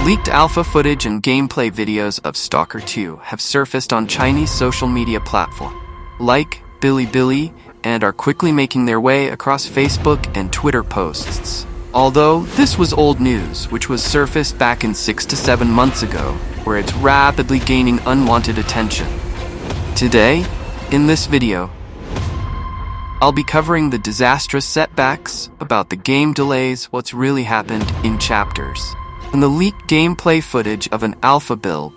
Leaked alpha footage and gameplay videos of Stalker 2 have surfaced on Chinese social media platforms like Bilibili and are quickly making their way across Facebook and Twitter posts. Although this was old news, which was surfaced back in 6 to 7 months ago, where it's rapidly gaining unwanted attention. Today, in this video, I'll be covering the disastrous setbacks, about the game delays, what's really happened in chapters, and the leaked gameplay footage of an alpha build.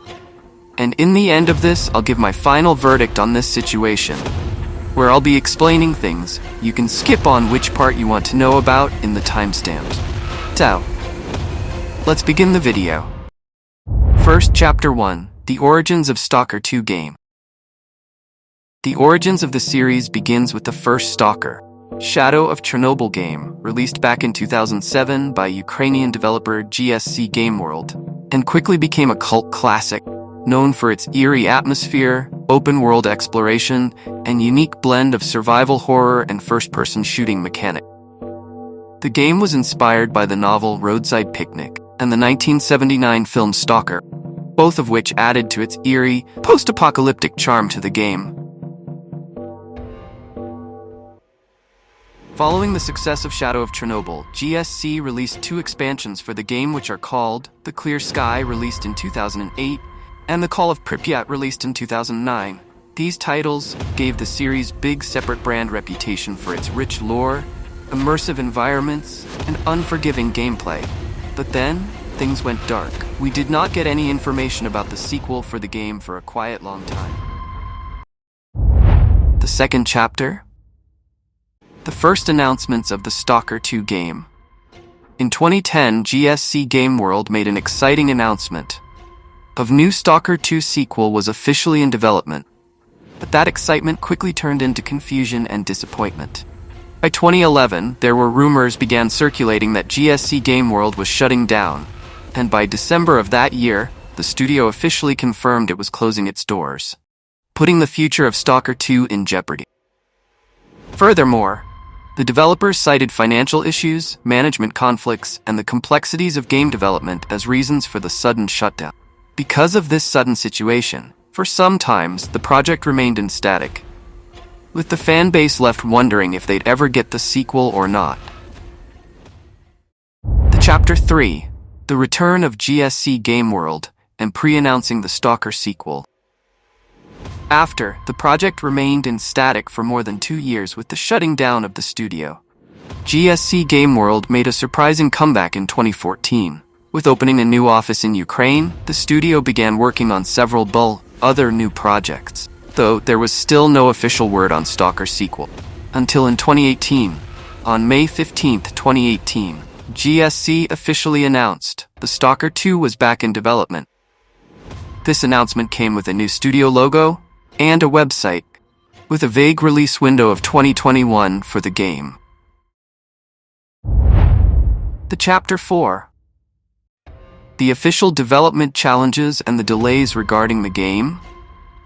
And in the end of this, I'll give my final verdict on this situation, where I'll be explaining things. You can skip on which part you want to know about in the timestamps. So, let's begin the video. First, Chapter 1, The Origins of Stalker 2 Game. The origins of the series begins with the first Stalker, Shadow of Chernobyl game, released back in 2007 by Ukrainian developer GSC Game World, and quickly became a cult classic, known for its eerie atmosphere, open-world exploration, and unique blend of survival horror and first-person shooting mechanic. The game was inspired by the novel Roadside Picnic and the 1979 film Stalker, both of which added to its eerie, post-apocalyptic charm to the game. Following the success of Shadow of Chernobyl, GSC released 2 expansions for the game, which are called The Clear Sky, released in 2008, and The Call of Pripyat, released in 2009. These titles gave the series big separate brand reputation for its rich lore, immersive environments, and unforgiving gameplay. But then, things went dark. We did not get any information about the sequel for the game for a quite long time. The second chapter? The first announcements of the Stalker 2 game. In 2010, GSC Game World made an exciting announcement. Of new Stalker 2 sequel was officially in development, but that excitement quickly turned into confusion and disappointment. By 2011, there were rumors began circulating that GSC Game World was shutting down, and by December of that year, the studio officially confirmed it was closing its doors, putting the future of Stalker 2 in jeopardy. Furthermore, the developers cited financial issues, management conflicts, and the complexities of game development as reasons for the sudden shutdown. Because of this sudden situation, for some times, the project remained in static, with the fan base left wondering if they'd ever get the sequel or not. The Chapter 3, The Return of GSC Game World, and pre-announcing the Stalker sequel. After, the project remained in static for more than 2 years with the shutting down of the studio, GSC Game World made a surprising comeback in 2014. With opening a new office in Ukraine, the studio began working on several other new projects, though there was still no official word on Stalker sequel. Until in 2018, on May 15, 2018, GSC officially announced the Stalker 2 was back in development. This announcement came with a new studio logo and a website, with a vague release window of 2021 for the game. The Chapter 4. The official development challenges and the delays regarding the game.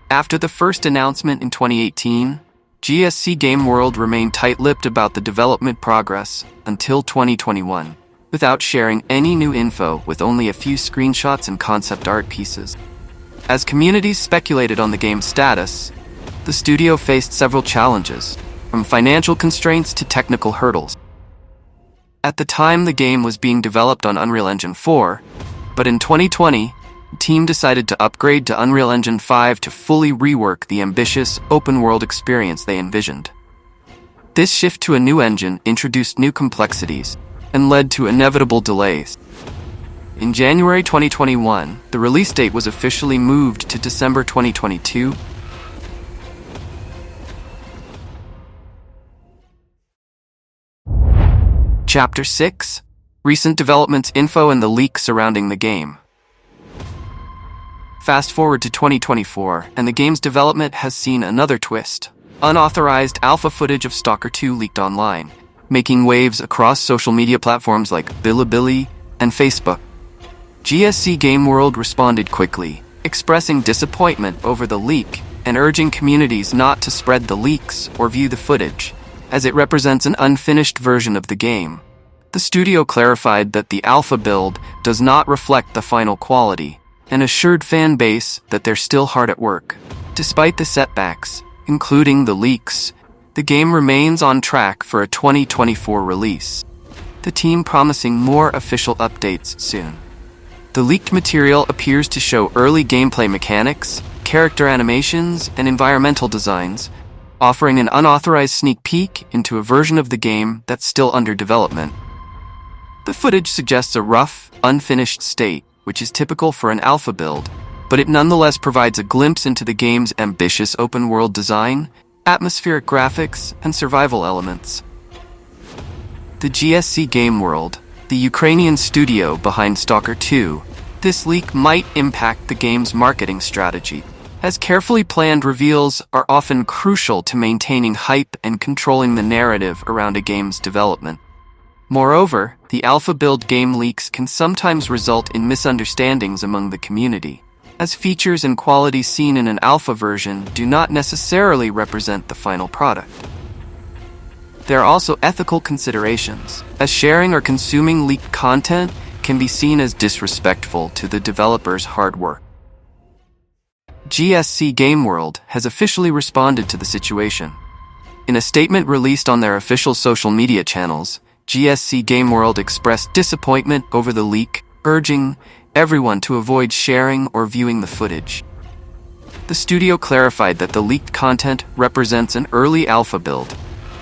After the first announcement in 2018, GSC Game World remained tight-lipped about the development progress until 2021, without sharing any new info, with only a few screenshots and concept art pieces. As communities speculated on the game's status, the studio faced several challenges, from financial constraints to technical hurdles. At the time, the game was being developed on Unreal Engine 4, but in 2020, the team decided to upgrade to Unreal Engine 5 to fully rework the ambitious, open-world experience they envisioned. This shift to a new engine introduced new complexities and led to inevitable delays. In January 2021, the release date was officially moved to December 2022. Chapter 6, Recent Developments Info and the Leak Surrounding the Game. Fast forward to 2024, and the game's development has seen another twist. Unauthorized alpha footage of Stalker 2 leaked online, making waves across social media platforms like Bilibili and Facebook. GSC Game World responded quickly, expressing disappointment over the leak and urging communities not to spread the leaks or view the footage, as it represents an unfinished version of the game. The studio clarified that the alpha build does not reflect the final quality, and assured fan base that they're still hard at work. Despite the setbacks, including the leaks, the game remains on track for a 2024 release. The team promising more official updates soon. The leaked material appears to show early gameplay mechanics, character animations, and environmental designs, offering an unauthorized sneak peek into a version of the game that's still under development. The footage suggests a rough, unfinished state, which is typical for an alpha build, but it nonetheless provides a glimpse into the game's ambitious open-world design, atmospheric graphics, and survival elements. The GSC Game World, the Ukrainian studio behind Stalker 2, this leak might impact the game's marketing strategy, as carefully planned reveals are often crucial to maintaining hype and controlling the narrative around a game's development. Moreover, the alpha build game leaks can sometimes result in misunderstandings among the community, as features and qualities seen in an alpha version do not necessarily represent the final product. There are also ethical considerations, as sharing or consuming leaked content can be seen as disrespectful to the developer's hard work. GSC Game World has officially responded to the situation. In a statement released on their official social media channels, GSC Game World expressed disappointment over the leak, urging everyone to avoid sharing or viewing the footage. The studio clarified that the leaked content represents an early alpha build,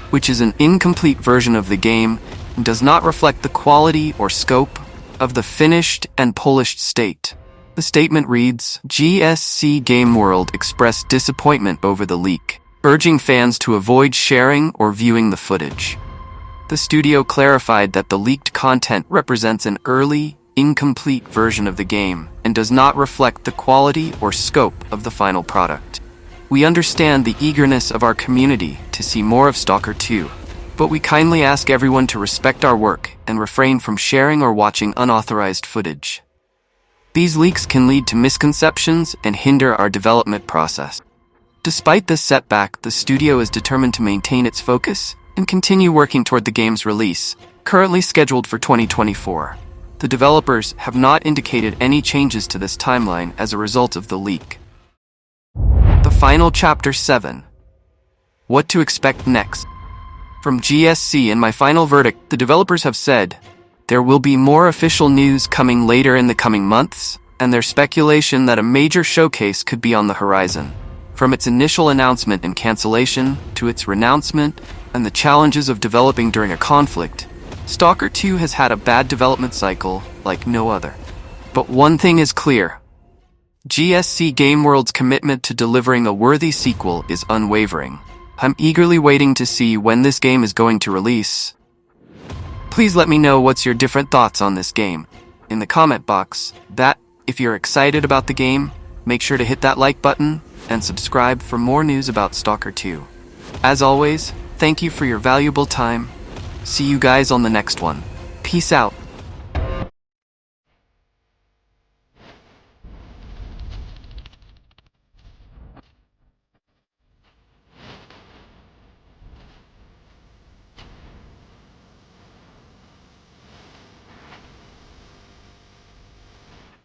which is an incomplete version of the game and does not reflect the quality or scope of the finished and polished state. The statement reads, GSC Game World expressed disappointment over the leak, urging fans to avoid sharing or viewing the footage. The studio clarified that the leaked content represents an early, incomplete version of the game and does not reflect the quality or scope of the final product. We understand the eagerness of our community to see more of Stalker 2, but we kindly ask everyone to respect our work and refrain from sharing or watching unauthorized footage. These leaks can lead to misconceptions and hinder our development process. Despite this setback, the studio is determined to maintain its focus and continue working toward the game's release, currently scheduled for 2024. The developers have not indicated any changes to this timeline as a result of the leak. The final Chapter 7. What to expect next? From GSC in my final verdict, the developers have said, there will be more official news coming later in the coming months, and there's speculation that a major showcase could be on the horizon. From its initial announcement and cancellation, to its renouncement, and the challenges of developing during a conflict, Stalker 2 has had a bad development cycle like no other. But one thing is clear. GSC Game World's commitment to delivering a worthy sequel is unwavering. I'm eagerly waiting to see when this game is going to release. Please let me know what's your different thoughts on this game in the comment box. If you're excited about the game, make sure to hit that like button and subscribe for more news about Stalker 2. As always, thank you for your valuable time. See you guys on the next one. Peace out.